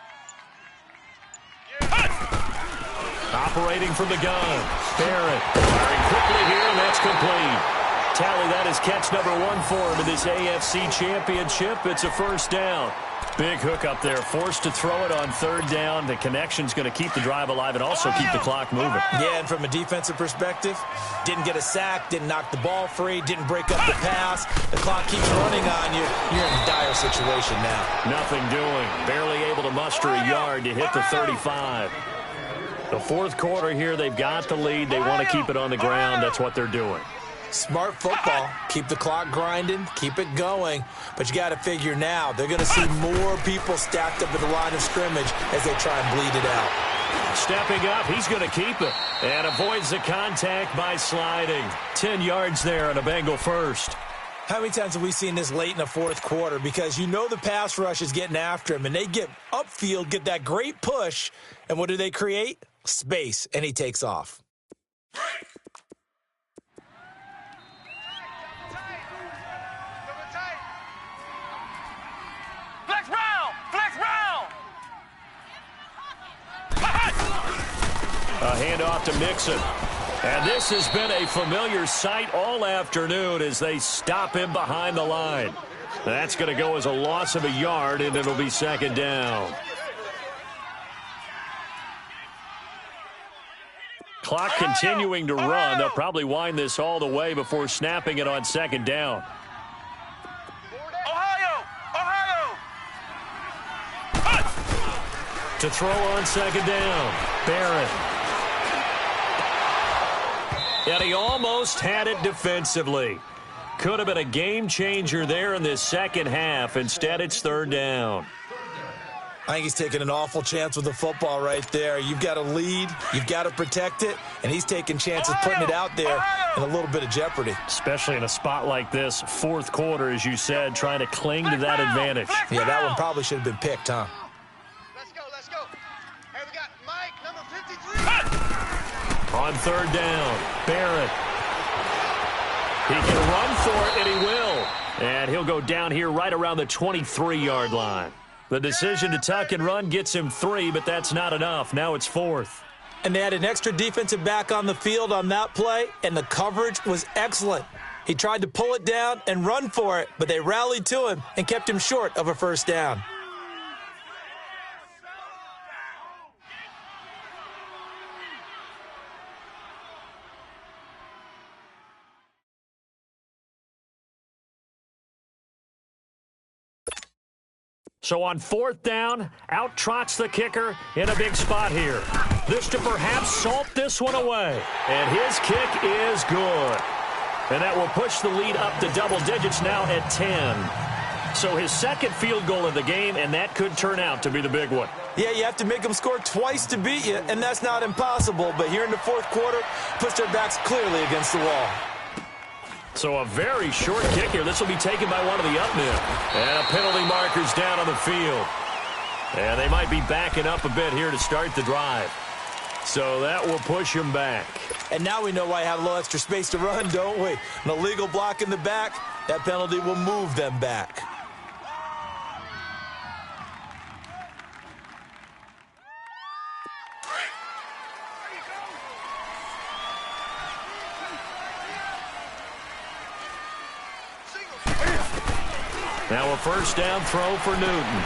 Operating from the gun. Barrett firing quickly here, and that's complete. Tally, that is catch number 1 for him in this AFC Championship. It's a first down. Big hook up there, forced to throw it on 3rd down. The connection's going to keep the drive alive and also keep the clock moving. Yeah, and from a defensive perspective, didn't get a sack, didn't knock the ball free, didn't break up the pass. The clock keeps running on you. You're in a dire situation now. Nothing doing. Barely able to muster a yard to hit the 35. The 4th quarter here, they've got the lead. They want to keep it on the ground. That's what they're doing. Smart football. Keep the clock grinding. Keep it going. But you got to figure now, they're going to see more people stacked up at the line of scrimmage as they try and bleed it out. Stepping up, he's going to keep it. And avoids the contact by sliding. 10 yards there on a Bengal first. How many times have we seen this late in the 4th quarter? Because you know the pass rush is getting after him, and they get upfield, get that great push, and what do they create? Space, and he takes off. Flex round! Flex round! A handoff to Mixon. And this has been a familiar sight all afternoon as they stop him behind the line. That's going to go as a loss of a yard, and it'll be 2nd down. Clock continuing to run. They'll probably wind this all the way before snapping it on 2nd down. Ohio! Ohio! To throw on 2nd down, Barrett. And he almost had it defensively. Could have been a game changer there in this second half. Instead, it's 3rd down. I think he's taking an awful chance with the football right there. You've got to lead, you've got to protect it, and he's taking chances putting it out there in a little bit of jeopardy. Especially in a spot like this, 4th quarter, as you said, trying to cling to that advantage. Yeah, that one probably should have been picked, huh? Let's go, let's go. Hey, we got Mike, number 53. On 3rd down, Barrett. He can run for it, and he will. And he'll go down here right around the 23-yard line. The decision to tuck and run gets him 3, but that's not enough. Now it's 4th. And they had an extra defensive back on the field on that play, and the coverage was excellent. He tried to pull it down and run for it, but they rallied to him and kept him short of a 1st down. So on 4th down, out trots the kicker in a big spot here. This to perhaps salt this one away. And his kick is good. And that will push the lead up to double digits now at 10. So his 2nd field goal of the game, and that could turn out to be the big one. Yeah, you have to make them score twice to beat you, and that's not impossible. But here in the 4th quarter, pushed their backs clearly against the wall. So a very short kick here. This will be taken by one of the up men. And a penalty marker's down on the field. And they might be backing up a bit here to start the drive. So that will push him back. And now we know why I have a little extra space to run, don't we? An illegal block in the back, that penalty will move them back. Now a 1st down throw for Newton.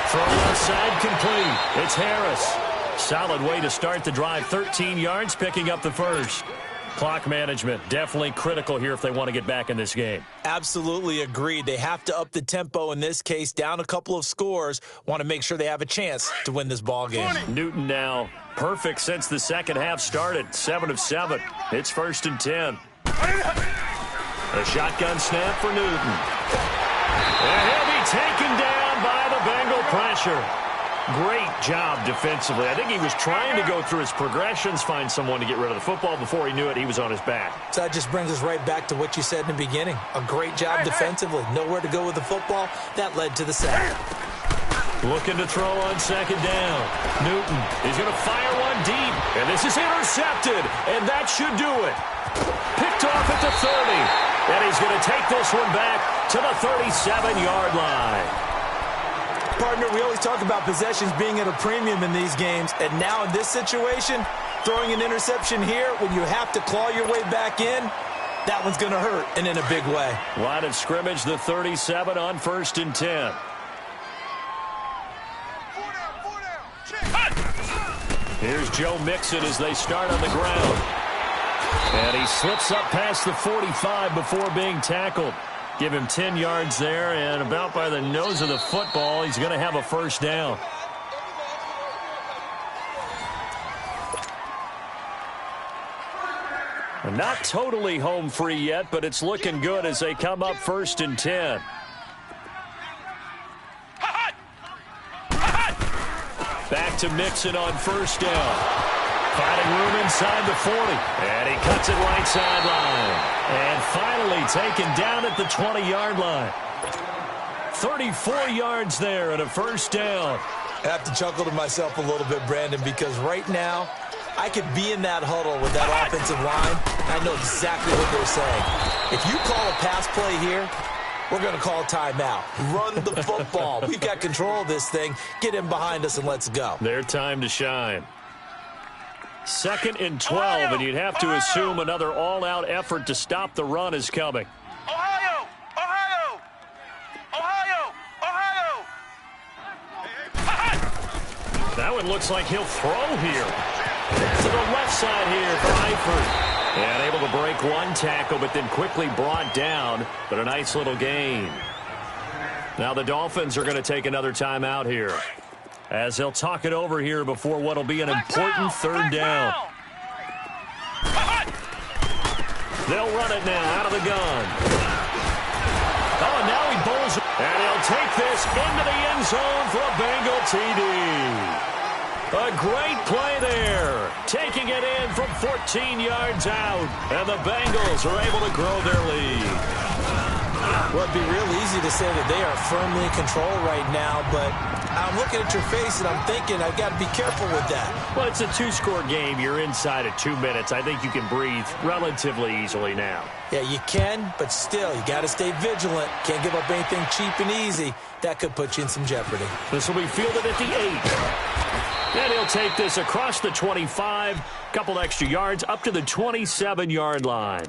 Throw outside complete. It's Harris. Solid way to start the drive. 13 yards, picking up the 1st. Clock management, definitely critical here if they want to get back in this game. Absolutely agreed. They have to up the tempo in this case, down a couple of scores. Want to make sure they have a chance to win this ball game. Newton now perfect since the second half started. 7 of 7. It's 1st and 10. A shotgun snap for Newton. And he'll be taken down by the Bengal pressure. Great job defensively. I think he was trying to go through his progressions, find someone to get rid of the football. Before he knew it, he was on his back. So that just brings us right back to what you said in the beginning. A great job defensively. Nowhere to go with the football. That led to the sack. Looking to throw on second down. Newton is going to fire one deep, and this is intercepted, and that should do it. Picked off at the 30, and he's going to take this one back to the 37-yard line. Partner, we always talk about possessions being at a premium in these games, and now in this situation, throwing an interception here when you have to claw your way back in, that one's going to hurt, and in a big way. Line of scrimmage, the 37 on 1st and 10. Here's Joe Mixon as they start on the ground. And he slips up past the 45 before being tackled. Give him 10 yards there, and about by the nose of the football, he's going to have a first down. Not totally home free yet, but it's looking good as they come up 1st and 10. Back to Mixon on 1st down. Finding room inside the 40. And he cuts it right sideline. And finally taken down at the 20-yard line. 34 yards there and a first down. I have to chuckle to myself a little bit, Brandon, because right now I could be in that huddle with that offensive line. I know exactly what they're saying. If you call a pass play here, we're going to call timeout. Run the football. We've got control of this thing. Get in behind us and let's go. Their time to shine. 2nd and 12, and you'd have to assume another all-out effort to stop the run is coming. Ohio! Ohio! Ohio! Ohio! That one looks like he'll throw here. To the left side here for Eifert. And able to break one tackle, but then quickly brought down. But a nice little gain. Now the Dolphins are going to take another timeout here, as they'll talk it over here before what will be an important third down. They'll run it now out of the gun. Oh, and now he bowls it. And he'll take this into the end zone for a Bengal TD. A great play there. Taking it in from 14 yards out. And the Bengals are able to grow their lead. Well, it'd be real easy to say that they are firmly in control right now, but I'm looking at your face and I'm thinking I've got to be careful with that. Well, it's a 2-score game. You're inside at 2 minutes. I think you can breathe relatively easily now. Yeah, you can, but still, you got to stay vigilant. Can't give up anything cheap and easy. That could put you in some jeopardy. This will be fielded at the 8. And he'll take this across the 25, couple extra yards, up to the 27-yard line.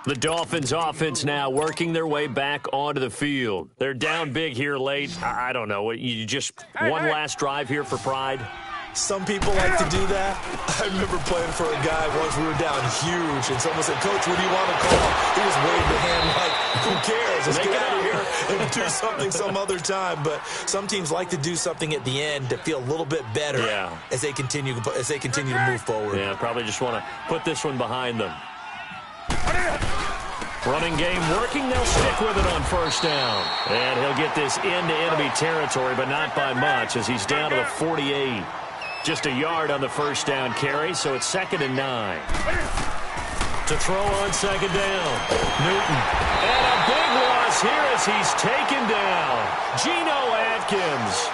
The Dolphins offense now working their way back onto the field. They're down big here late. I don't know. You just one last drive here for pride? Some people like to do that. I remember playing for a guy once. We were down huge, and someone said, "Coach, what do you want to call?" He was waving the hand like, who cares? Let's get out of here and do something some other time. But some teams like to do something at the end to feel a little bit better as they continue to move forward. Yeah, probably just want to put this one behind them. Running game working. They'll stick with it on 1st down. And he'll get this into enemy territory, but not by much, as he's down to the 48. Just a yard on the 1st down carry, so it's 2nd and 9. To throw on 2nd down. Newton. And a big loss here as he's taken down. Geno Atkins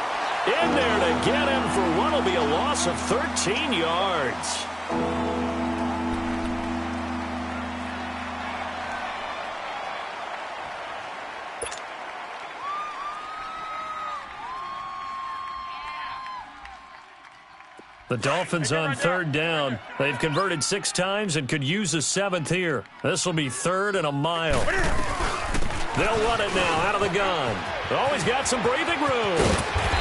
in there to get him for what will be a loss of 13 yards. The Dolphins on 3rd down. They've converted 6 times and could use a 7th here. This will be 3rd and a mile. They'll run it now out of the gun. Oh, he's got some breathing room.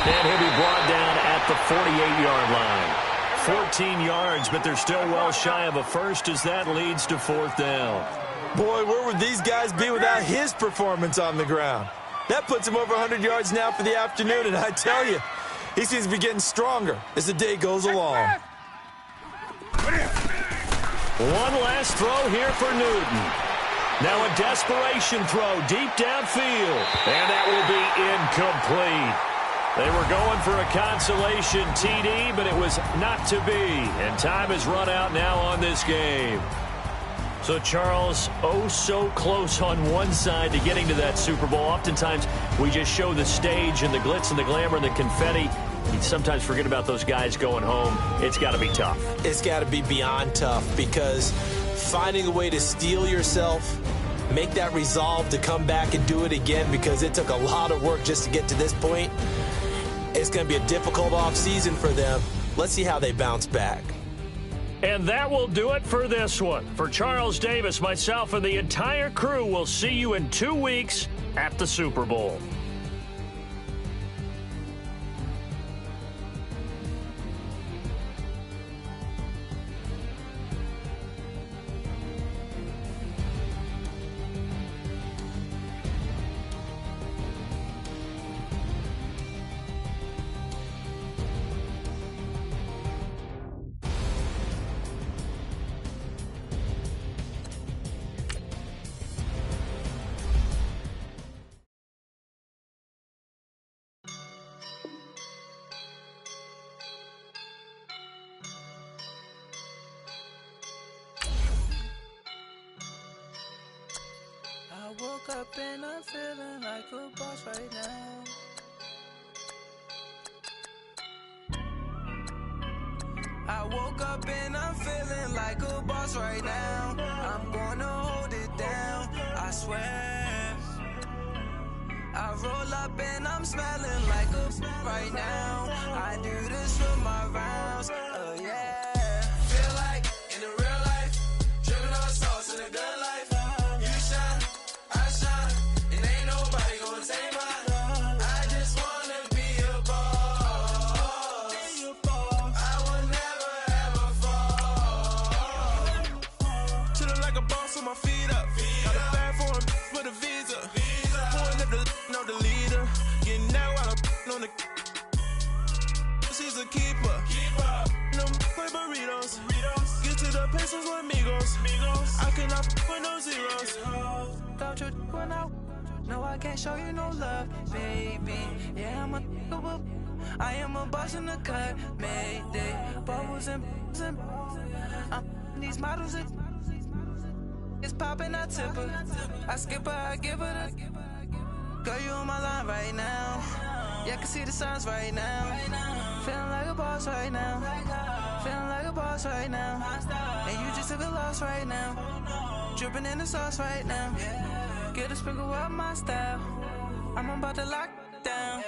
And he'll be brought down at the 48-yard line. 14 yards, but they're still well shy of a first as that leads to 4th down. Boy, where would these guys be without his performance on the ground? That puts him over 100 yards now for the afternoon, and I tell you, he seems to be getting stronger as the day goes along. One last throw here for Newton. Now a desperation throw deep downfield. And that will be incomplete. They were going for a consolation TD, but it was not to be. And time has run out now on this game. So, Charles, oh so close on one side to getting to that Super Bowl. Oftentimes, we just show the stage and the glitz and the glamour and the confetti. You sometimes forget about those guys going home. It's got to be tough. It's got to be beyond tough, because finding a way to steel yourself, make that resolve to come back and do it again, because it took a lot of work just to get to this point. It's going to be a difficult offseason for them. Let's see how they bounce back. And that will do it for this one. For Charles Davis, myself, and the entire crew, we'll see you in 2 weeks at the Super Bowl. I woke up and I'm feeling like a boss right now. I woke up and I'm feeling like a boss right now. I'm gonna hold it down, I swear. I roll up and I'm smelling like a right now. I do this for my rounds, oh yeah. Feel like in the real life, dripping on sauce in a good life. You shine, I shine, and ain't nobody gonna take mine. I just wanna be a boss. I will never ever fall. Chillin' like a boss with my feet up. Got a bag for him with a visa. Pulling up the leader. Getting out while I'm on the. She's a keeper. No play burritos. Get to the pesos with amigos. I cannot with no zeros. Don't you run out? No, I can't show you no love, baby. Yeah, I am a boss in the cut, Mayday. Bubbles and these models it's popping, I tip her. I skip her, I give her the. Girl, you on my line right now. Yeah, I can see the signs right now. Feeling like a boss right now. Feeling like a boss right now. And you just took a loss right now. Dripping in the sauce right now. Get a sprinkle up my style. I'm about to lock down.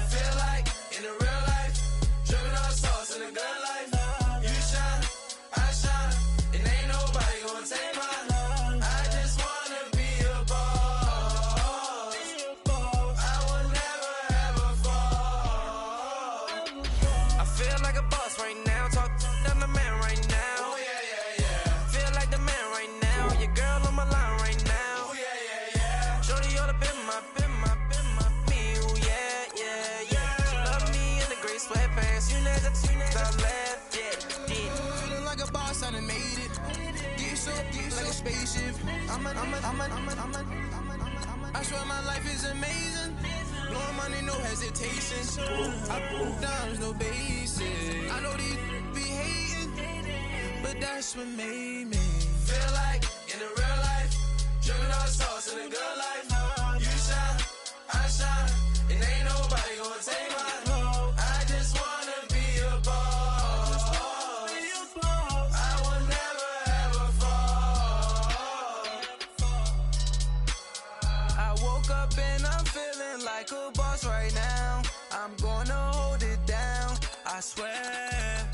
Feel like in the real life, dripping on sauce in a good life. You shine, I shine, and ain't nobody gonna take mine. I just wanna be a boss. I will never ever fall. I feel like a boss right now. Talk to the man right now. Oh yeah. Feel like the man right now. Your girl on my line right now. Oh yeah. Shorty oughta been my me. Oh yeah. She love me in the gray sweatpants. You never stop left. Yeah. Feeling like a boss, I done made it. Get so like a spaceship. I swear my life is amazing. Blowing money, no hesitation. I put dimes, no basic. I know these be hating, but that's what made me. Feel like in the real life, dripping on sauce in a good life. You shine, I shine, and ain't nobody gonna take mine. I just wanna be a boss. I will never ever fall. I woke up and I'm feeling like a boss right now. I'm gonna hold it down, I swear.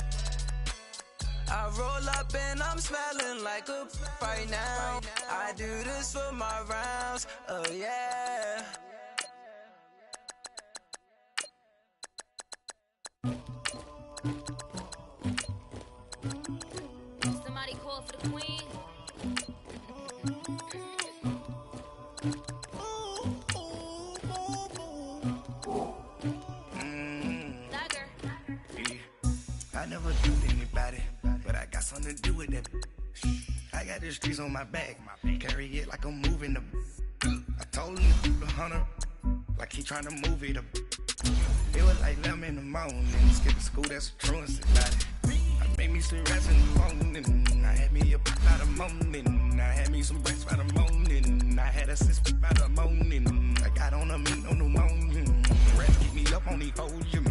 I roll up and I'm smelling like a right now. I do this for my rounds, oh yeah. Somebody call for the queen. Dagger. I never do anybody, but I got something to do with that. I got the streets on my back, carry it like I'm moving the. I told him to 100, like he trying to move it up. It was a.m. in the morning. Skipping school, that's a truancy body. I made me some rest in the morning. I had me a by the morning. I had me some breakfast by the morning. I had a sis by the morning. I got on a meat on the morning. Rats keep me up on the podium.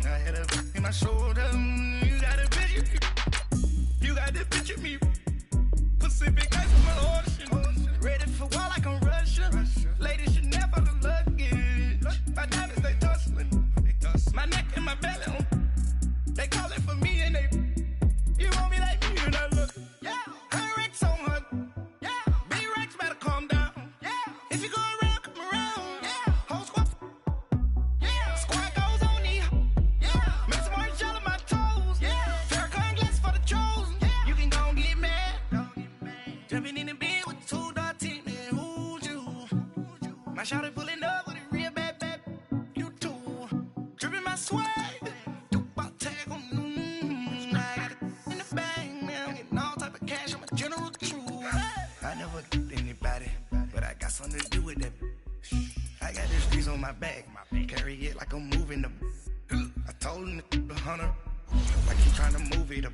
I had a in my shoulder. You got a picture. You got the picture me. Pacific ice from the ocean. Ready for war like I'm Russia. Ladies should never the luggage. My diamonds they tussling. My neck and my belly on. They call it for me and they. You want me like me and I look. Yeah. Her Rex on her. Yeah. B-Rex better calm down. Yeah. If you go around, come around. Yeah. Whole squad. Yeah. Squad goes on me. Yeah. Make some orange gel on my toes. Yeah. Farrakhan glass for the chosen. Yeah. You can go and get mad. Jumping in the bed with 2 dark teeth. Man, who's you? My shawty pulling up with a real bad. You too. Dripping my swag. I never did anybody, but I got something to do with that. I got the streets on my back, carry it like I'm moving the. I told him the hunter, like he trying to move it up.